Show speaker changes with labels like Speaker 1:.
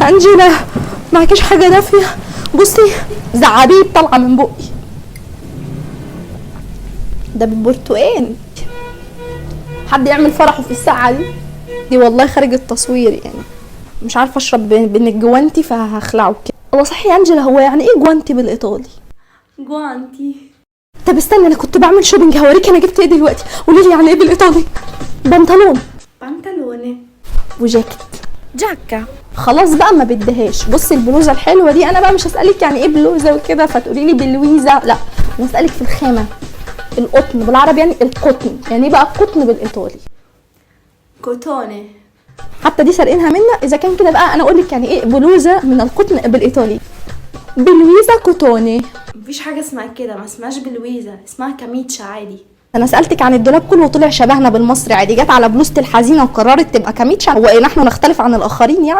Speaker 1: انجيلا معكيش حاجه دافيه؟ بصي زعابيب طالعه من بقي. ده بالبرتقال. حد يعمل فرحه في الساعه دي والله خارج التصوير يعني. مش عارفه اشرب بين الجوانتي فهخلعه كده. الله صحيح يا انجيلا، هو يعني ايه جوانتي بالايطالي؟
Speaker 2: جوانتي.
Speaker 1: طب استنى، انا كنت بعمل شوبينج هوريك انا جبت ايه دلوقتي. قولي لي يعني ايه بالايطالي؟ بنطلون وجاكيت
Speaker 2: جاكا.
Speaker 1: خلاص بقى ما بديهاش. بصي البلوزه الحلوه دي، انا بقى مش هسالك يعني ايه بلوزه وكده فتقولي لي بلويزه، لا انا هسالك في الخامه. القطن بالعربي يعني القطن، يعني ايه بقى القطن بالايطالي؟
Speaker 2: كوتوني.
Speaker 1: حتى دي سارقينها منا. اذا كان كده بقى انا اقول لك يعني ايه بلوزه من القطن بالايطالي. بلويزا كوتوني.
Speaker 2: مفيش حاجه اسمها كده، ما اسمهاش بلويزا، اسمها كاميتشا عادي.
Speaker 1: انا سالتك عن الدولاب كله وطلع شبهنا بالمصري عادي، جت على بلوزه الحزينه وقررت تبقى كاميتشا. هو ايه نحن نختلف عن الاخرين يعني؟